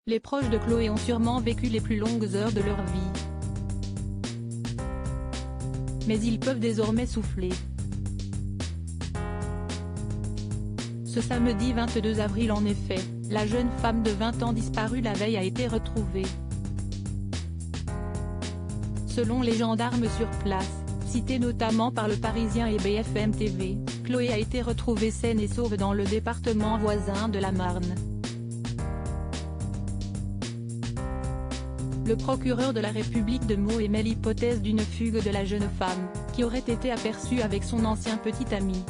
Les proches de Chloé ont sûrement vécu les plus longues heures de leur vie. Mais ils peuvent désormais souffler. Ce samedi 22 avril en effet, la jeune femme de 20 ans disparue la veille a été retrouvée. Selon les gendarmes sur place, cités notamment par Le Parisien et BFM TV, Chloé a été retrouvée saine et sauve dans le département voisin de la Marne. Le procureur de la République de Meaux émet l'hypothèse d'une fugue de la jeune femme, qui aurait été aperçue avec son ancien petit ami.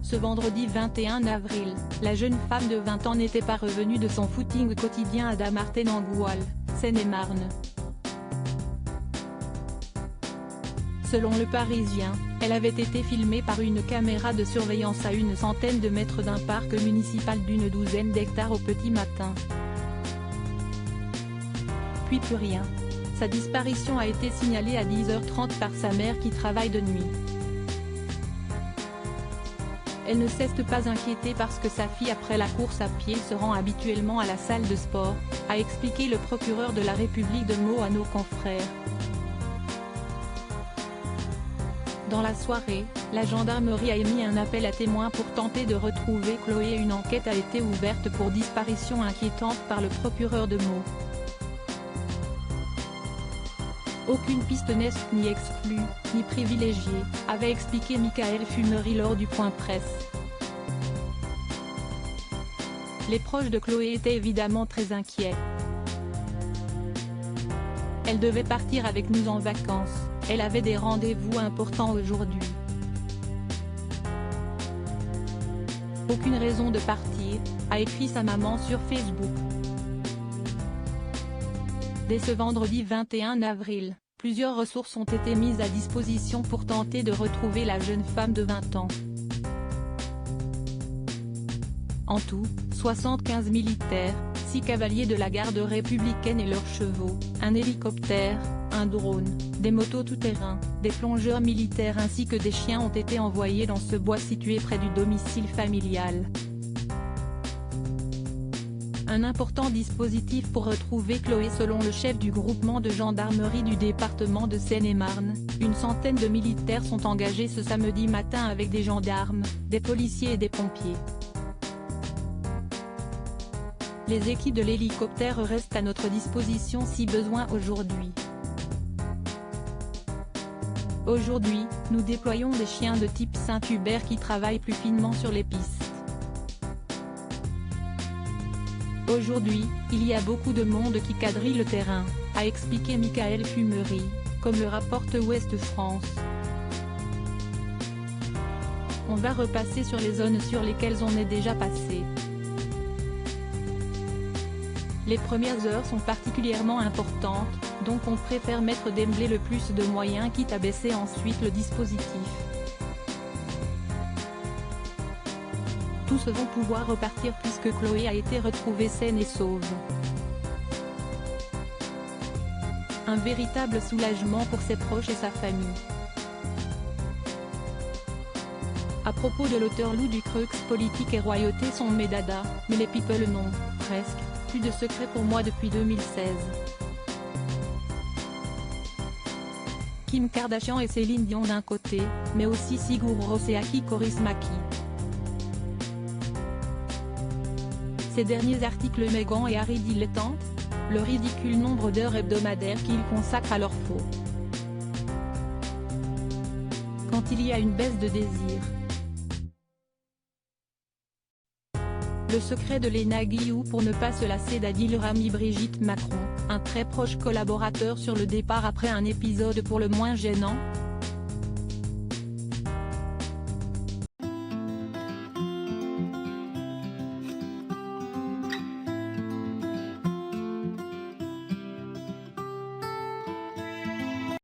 Ce vendredi 21 avril, la jeune femme de 20 ans n'était pas revenue de son footing quotidien à Dammartin-en-Goual, Seine-et-Marne. Selon Le Parisien, elle avait été filmée par une caméra de surveillance à une centaine de mètres d'un parc municipal d'une douzaine d'hectares au petit matin. Puis plus rien. Sa disparition a été signalée à 10h30 par sa mère qui travaille de nuit. Elle ne s'est pas inquiétée parce que sa fille après la course à pied se rend habituellement à la salle de sport, a expliqué le procureur de la République de Meaux à nos confrères. Dans la soirée, la gendarmerie a émis un appel à témoins pour tenter de retrouver Chloé et une enquête a été ouverte pour disparition inquiétante par le procureur de Meaux. Aucune piste n'est ni exclue, ni privilégiée, avait expliqué Michael Fumery lors du point presse. Les proches de Chloé étaient évidemment très inquiets. Elle devait partir avec nous en vacances, elle avait des rendez-vous importants aujourd'hui. Aucune raison de partir, a écrit sa maman sur Facebook. Dès ce vendredi 21 avril, plusieurs ressources ont été mises à disposition pour tenter de retrouver la jeune femme de 20 ans. En tout, 75 militaires, 6 cavaliers de la garde républicaine et leurs chevaux, un hélicoptère, un drone, des motos tout-terrain, des plongeurs militaires ainsi que des chiens ont été envoyés dans ce bois situé près du domicile familial. Un important dispositif pour retrouver Chloé selon le chef du groupement de gendarmerie du département de Seine-et-Marne, une centaine de militaires sont engagés ce samedi matin avec des gendarmes, des policiers et des pompiers. Les équipes de l'hélicoptère restent à notre disposition si besoin aujourd'hui. Aujourd'hui, nous déployons des chiens de type Saint-Hubert qui travaillent plus finement sur les pistes. Aujourd'hui, il y a beaucoup de monde qui quadrille le terrain, a expliqué Michael Fumery, comme le rapporte Ouest France. On va repasser sur les zones sur lesquelles on est déjà passé. Les premières heures sont particulièrement importantes, donc on préfère mettre d'emblée le plus de moyens quitte à baisser ensuite le dispositif. Tous vont pouvoir repartir puisque Chloé a été retrouvée saine et sauve. Un véritable soulagement pour ses proches et sa famille. À propos de l'auteur Lou Ducreux, politique et royauté sont mes dadas, mais les people non, presque, plus de secret pour moi depuis 2016. Kim Kardashian et Céline Dion d'un côté, mais aussi Sigur Rós et Aki Kaurismäki. Ces derniers articles Meghan et Harry dilettantes, le ridicule nombre d'heures hebdomadaires qu'ils consacrent à leur faux. Quand il y a une baisse de désir. Le secret de Léna Guillou pour ne pas se lasser d'Adil Rami. Brigitte Macron, un très proche collaborateur sur le départ après un épisode pour le moins gênant.